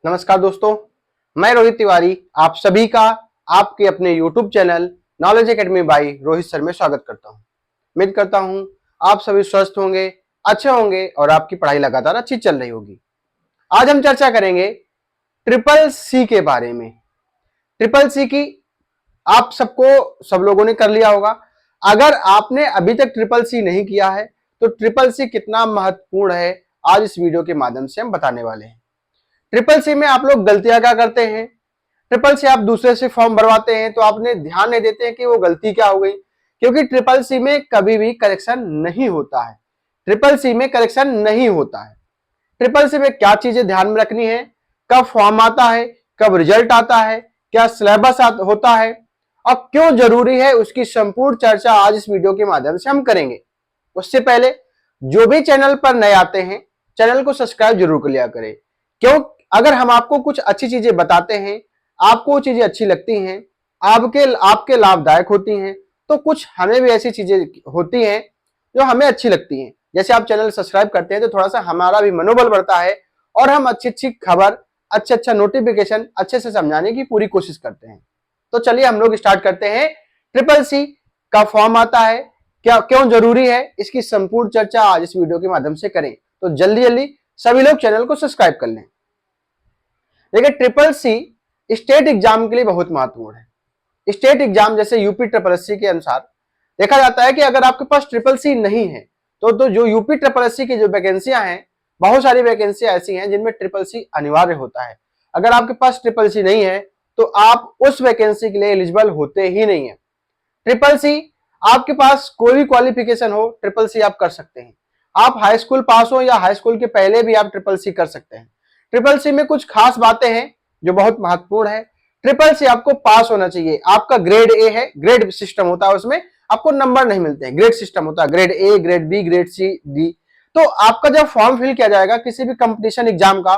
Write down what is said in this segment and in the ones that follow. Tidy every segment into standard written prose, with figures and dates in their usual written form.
नमस्कार दोस्तों, मैं रोहित तिवारी आप सभी का आपके अपने YouTube channel knowledge academy by Rohit sir में स्वागत करता हूं। उम्मीद करता हूं आप सभी स्वस्थ होंगे, अच्छे होंगे और आपकी पढ़ाई लगातार अच्छी चल रही होगी। आज हम चर्चा करेंगे ट्रिपल सी के बारे में। ट्रिपल सी की आप सब लोगों ने कर लिया होगा। अगर आपने अभी तक ट्रिपल सी नहीं किया है तो ट्रिपल सी कितना महत्वपूर्ण है आज इस वीडियो के माध्यम से हम बताने वाले हैं। ट्रिपल सी में आप लोग गलतियां क्या करते हैं? ट्रिपल सी आप दूसरे से फॉर्म भरवाते हैं तो आपने ध्यान नहीं देते हैं कि वो गलती क्या हो गई, क्योंकि ट्रिपल सी में कभी भी करेक्शन नहीं होता है। ट्रिपल सी में करेक्शन नहीं होता है। ट्रिपल सी में क्या चीजें ध्यान में रखनी है, कब फॉर्म आता है, कब रिजल्ट आता है, क्या सिलेबस होता है और क्यों जरूरी है, उसकी संपूर्ण चर्चा आज इस वीडियो के माध्यम से हम करेंगे। उससे पहले जो भी चैनल पर नए आते हैं चैनल को सब्सक्राइब जरूर कर लिया करें, क्यों अगर हम आपको कुछ अच्छी चीजें बताते हैं, आपको वो चीजें अच्छी लगती हैं, आपके आपके लाभदायक होती हैं, तो कुछ हमें भी ऐसी चीजें होती हैं जो हमें अच्छी लगती हैं। जैसे आप चैनल सब्सक्राइब करते हैं तो थोड़ा सा हमारा भी मनोबल बढ़ता है और हम अच्छी अच्छी खबर, अच्छा नोटिफिकेशन अच्छे से समझाने की पूरी कोशिश करते हैं। तो चलिए हम लोग स्टार्ट करते हैं। ट्रिपल सी का फॉर्म आता है, क्या क्यों जरूरी है, इसकी संपूर्ण चर्चा आज इस वीडियो के माध्यम से करें। तो जल्दी जल्दी सभी लोग चैनल को सब्सक्राइब कर लें। देखिए, ट्रिपल सी स्टेट एग्जाम के लिए बहुत महत्वपूर्ण है। स्टेट एग्जाम जैसे यूपी ट्रिपल एस सी के अनुसार देखा जाता है कि अगर आपके पास ट्रिपल सी नहीं है तो जो यूपी ट्रिपल एस सी की जो वैकेंसियां हैं, बहुत सारी वैकेंसियां ऐसी हैं जिनमें ट्रिपल सी अनिवार्य होता है। अगर आपके पास ट्रिपल सी नहीं है तो आप उस वैकेंसी के लिए एलिजिबल होते ही नहीं है। ट्रिपल सी आपके पास कोई भी क्वालिफिकेशन हो, ट्रिपल सी आप कर सकते हैं। आप हाई स्कूल पास हो या हाई स्कूल के पहले भी आप ट्रिपल सी कर सकते हैं। ट्रिपल सी में कुछ खास बातें हैं जो बहुत महत्वपूर्ण है। ट्रिपल सी आपको पास होना चाहिए। आपका ग्रेड ए है, ग्रेड सिस्टम होता है, उसमें आपको नंबर नहीं मिलते हैं, ग्रेड सिस्टम होता है, grade A, grade B, grade C, D. तो आपका जब फॉर्म फिल किया जाएगा किसी भी कंपटीशन एग्जाम का,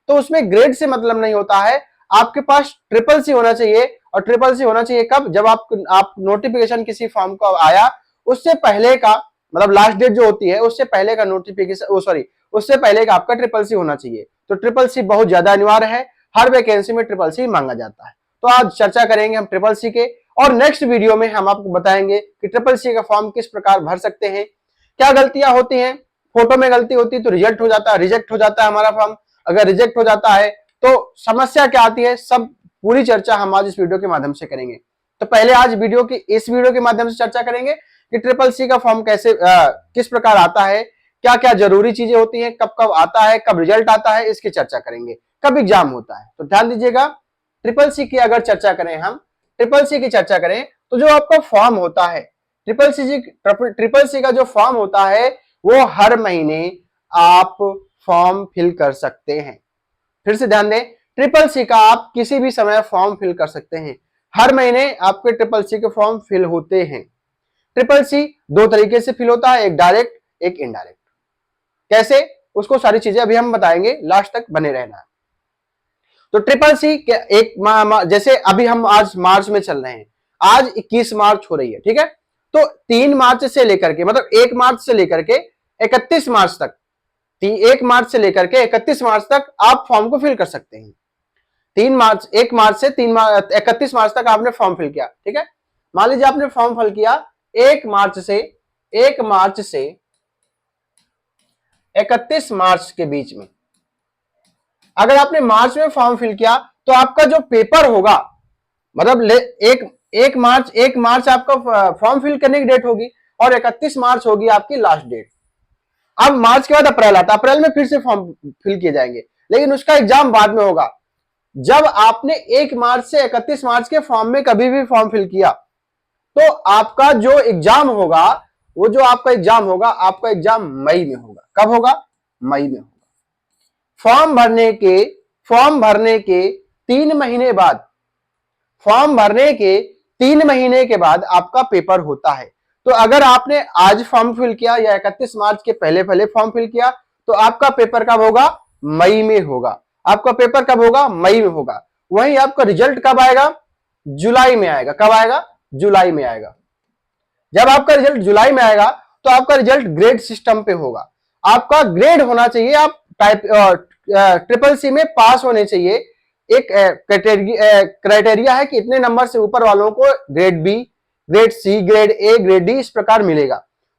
तो उसमें ग्रेड से मतलब नहीं होता है। आपके पास ट्रिपल सी होना चाहिए। और ट्रिपल सी होना चाहिए कब? जब आप नोटिफिकेशन किसी फॉर्म का आया उससे पहले का, मतलब लास्ट डेट जो होती है उससे पहले का नोटिफिकेशन, सॉरी, उससे पहले का आपका ट्रिपल सी होना चाहिए। तो ट्रिपल सी बहुत ज्यादा अनिवार्य है, हर वैकेंसी में ट्रिपल सी मांगा जाता है। तो आज चर्चा करेंगे हम ट्रिपल सी के, और नेक्स्ट वीडियो में हम आपको बताएंगे कि ट्रिपल सी का फॉर्म किस प्रकार भर सकते हैं, क्या गलतियां होती हैं। फोटो में गलती होती है तो रिजेक्ट हो जाता है, रिजेक्ट हो जाता है हमारा फॉर्म। अगर रिजेक्ट हो जाता है तो समस्या क्या आती है, सब पूरी चर्चा हम आज इस वीडियो के माध्यम से करेंगे। तो पहले आज इस वीडियो के माध्यम से चर्चा करेंगे कि ट्रिपल सी का फॉर्म किस प्रकार आता है, क्या क्या जरूरी चीजें होती हैं, कब कब आता है, कब रिजल्ट आता है, इसकी चर्चा करेंगे, कब एग्जाम होता है। तो ध्यान दीजिएगा, ट्रिपल सी की अगर चर्चा करें, हम ट्रिपल सी की चर्चा करें तो जो आपका फॉर्म होता है, ट्रिपल सी का जो फॉर्म होता है वो हर महीने आप फॉर्म फिल कर सकते हैं। फिर से ध्यान दें, ट्रिपल सी का आप किसी भी समय फॉर्म फिल कर सकते हैं। हर महीने आपके ट्रिपल सी के फॉर्म फिल होते हैं। ट्रिपल सी दो तरीके से फिल होता है, एक डायरेक्ट, एक इनडायरेक्ट। कैसे, उसको सारी चीजें अभी हम बताएंगे, लास्ट तक बने रहना। तो ट्रिपल सी एक जैसे अभी हम आज मार्च में चल रहे हैं, आज 21 मार्च हो रही है, ठीक है। तो 3 मार्च से लेकर के, मतलब 1 मार्च से लेकर के 31 मार्च तक, 1 मार्च से लेकर के 31 मार्च तक आप फॉर्म को फिल कर सकते हैं। 1 मार्च से 31 मार्च तक आपने फॉर्म फिल किया, ठीक है। मान लीजिए आपने फॉर्म फिल किया 1 मार्च से 31 मार्च के बीच में। अगर आपने मार्च में फॉर्म फिल किया तो आपका जो पेपर होगा, मतलब एक मार्च आपका फॉर्म फिल करने की डेट होगी और 31 मार्च होगी आपकी लास्ट डेट। अब मार्च के बाद अप्रैल आता है, अप्रैल में फिर से फॉर्म फिल किए जाएंगे, लेकिन उसका एग्जाम बाद में होगा। जब आपने 1 मार्च से 31 मार्च के फॉर्म में कभी भी फॉर्म फिल किया तो आपका जो एग्जाम होगा, वो जो आपका एग्जाम होगा, आपका एग्जाम मई में होगा। कब होगा? मई में होगा। फॉर्म भरने के 3 महीने बाद, फॉर्म भरने के 3 महीने के बाद आपका पेपर होता है। तो अगर आपने आज फॉर्म फिल किया या 31 मार्च के पहले पहले फॉर्म फिल किया तो आपका पेपर कब होगा? मई में होगा। आपका पेपर कब होगा? मई में होगा। वहीं आपका रिजल्ट कब आएगा? जुलाई में आएगा। कब आएगा? जुलाई में आएगा। जब आपका रिजल्ट जुलाई में आएगा तो आपका रिजल्ट ग्रेड सिस्टम पे होगा। आपका ग्रेड होना चाहिए, आप ट्रिपल सी में पास होने चाहिए। एक क्राइटेरिया है कि इतने नंबर से ऊपर वालों को grade B, grade C, grade A, grade D इस प्रकार मिलेगा।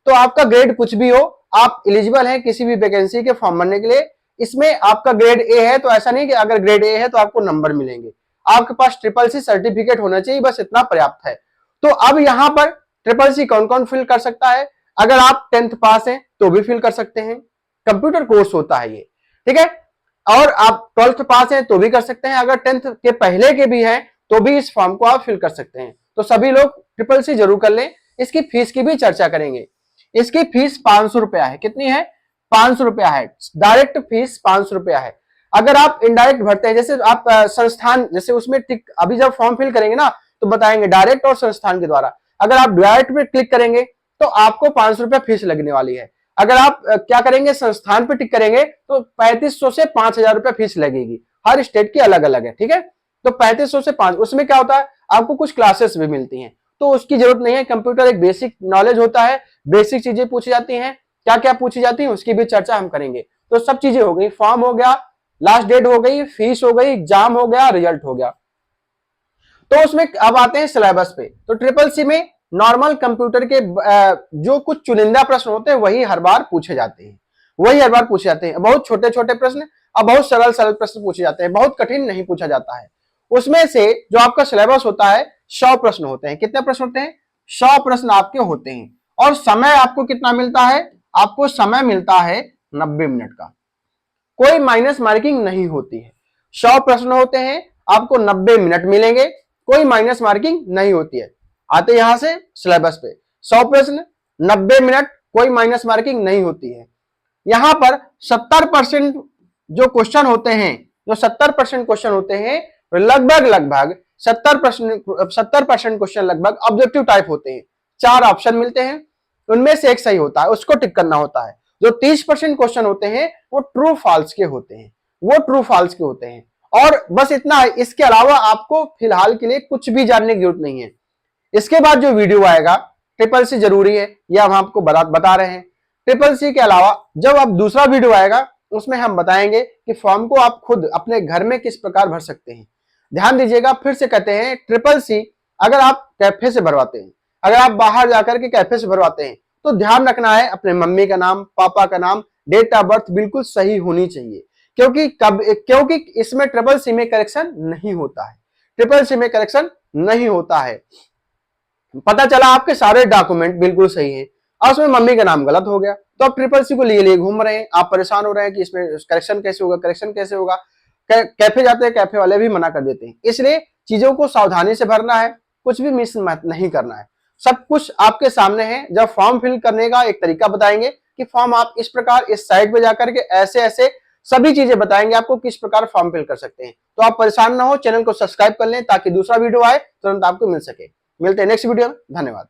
तो आपका ग्रेड कुछ भी हो, आप एलिजिबल हैं किसी भी वैकेंसी के फॉर्म भरने के लिए। इसमें आपका ग्रेड ए है तो ऐसा नहीं कि अगर ग्रेड ए है तो आपको नंबर मिलेंगे, आपके पास ट्रिपल सी सर्टिफिकेट होना चाहिए, बस इतना पर्याप्त है। तो अब यहां पर ट्रिपल सी कौन कौन फिल कर सकता है? अगर आप 10th पास हैं तो भी फिल कर सकते हैं, कंप्यूटर कोर्स होता है ये, ठीक है। और आप 12th पास हैं तो भी कर सकते हैं, अगर 10th के पहले के भी हैं तो भी इस फॉर्म को आप फिल कर सकते हैं। तो सभी लोग ट्रिपल सी जरूर कर लें। इसकी फीस की भी चर्चा करेंगे। इसकी फीस 500 रुपया है। कितनी है? 500 रुपया है। डायरेक्ट फीस 500 रुपया है। अगर आप इनडायरेक्ट भरते हैं, जैसे आप संस्थान, जैसे उसमें टिक, अभी जब फॉर्म फिल करेंगे ना तो बताएंगे डायरेक्ट और संस्थान के द्वारा। अगर आप डायरेक्ट पे क्लिक करेंगे तो आपको 500 रुपया फीस लगने वाली है। अगर आप क्या करेंगे, संस्थान पे टिक करेंगे तो 3500 से 5000 रुपया फीस लगेगी। हर स्टेट की अलग अलग है, ठीक है। तो 3500 से 5, उसमें क्या होता है, आपको कुछ क्लासेस भी मिलती हैं, तो उसकी जरूरत नहीं है। कंप्यूटर एक बेसिक नॉलेज होता है, बेसिक चीजें पूछी जाती हैं। क्या क्या पूछी जाती है उसकी भी चर्चा हम करेंगे। तो सब चीजें हो गई, फॉर्म हो गया, लास्ट डेट हो गई, फीस हो गई, एग्जाम हो गया, रिजल्ट हो गया। तो उसमें अब आते हैं सिलेबस पे। तो ट्रिपल सी में नॉर्मल कंप्यूटर के जो कुछ चुनिंदा प्रश्न होते हैं वही हर बार पूछे जाते हैं, बहुत छोटे छोटे प्रश्न और बहुत सरल सरल प्रश्न पूछे जाते हैं, बहुत कठिन नहीं पूछा जाता है। उसमें से जो आपका सिलेबस होता है 100 प्रश्न होते हैं। कितने प्रश्न होते हैं? 100 प्रश्न आपके होते हैं। और समय आपको कितना मिलता है? आपको समय मिलता है 90 मिनट का। कोई माइनस मार्किंग नहीं होती है। 100 प्रश्न होते हैं, आपको 90 मिनट मिलेंगे, कोई माइनस मार्किंग नहीं होती है। आते यहां से सिलेबस पे, 100 प्रश्न, 90 मिनट, कोई माइनस मार्किंग नहीं होती है। यहां पर 70% जो क्वेश्चन होते हैं, जो 70% क्वेश्चन होते हैं, लगभग 70% क्वेश्चन लगभग ऑब्जेक्टिव टाइप होते हैं। 4 ऑप्शन मिलते हैं, उनमें से एक सही होता है, उसको टिक करना होता है। जो 30% क्वेश्चन होते हैं वो ट्रू फॉल्स के होते हैं, और बस इतना है। इसके अलावा आपको फिलहाल के लिए कुछ भी जानने की जरूरत नहीं है। इसके बाद जो वीडियो आएगा, ट्रिपल सी जरूरी है, यह हम आपको बता रहे हैं। ट्रिपल सी के अलावा जब अब दूसरा वीडियो आएगा उसमें हम बताएंगे कि फॉर्म को आप खुद अपने घर में किस प्रकार भर सकते हैं। ध्यान दीजिएगा, फिर से कहते हैं, ट्रिपल सी अगर आप कैफे से भरवाते हैं, अगर आप बाहर जाकर के कैफे से भरवाते हैं, तो ध्यान रखना है अपने मम्मी का नाम, पापा का नाम, डेट ऑफ बर्थ बिल्कुल सही होनी चाहिए। क्योंकि इसमें ट्रिपल सी में करेक्शन नहीं होता है। पता चला आपके सारे डॉक्यूमेंट बिल्कुल सही हैं और उसमें मम्मी का नाम गलत हो गया, तो आप ट्रिपल सी को लिए घूम रहे हैं, आप परेशान हो रहे हैं कि इसमें करेक्शन कैसे होगा। कैफे जाते हैं, कैफे वाले भी मना कर देते हैं। इसलिए चीजों को सावधानी से भरना है, कुछ भी मिस नहीं करना है। सब कुछ आपके सामने है। जब फॉर्म फिल करने का एक तरीका बताएंगे कि फॉर्म आप इस प्रकार इस साइट पे जाकर के ऐसे सभी चीजें बताएंगे आपको किस प्रकार फॉर्म फिल कर सकते हैं। तो आप परेशान ना हो, चैनल को सब्सक्राइब कर लें ताकि दूसरा वीडियो आए तुरंत आपको मिल सके। मिलते हैं नेक्स्ट वीडियो में। धन्यवाद।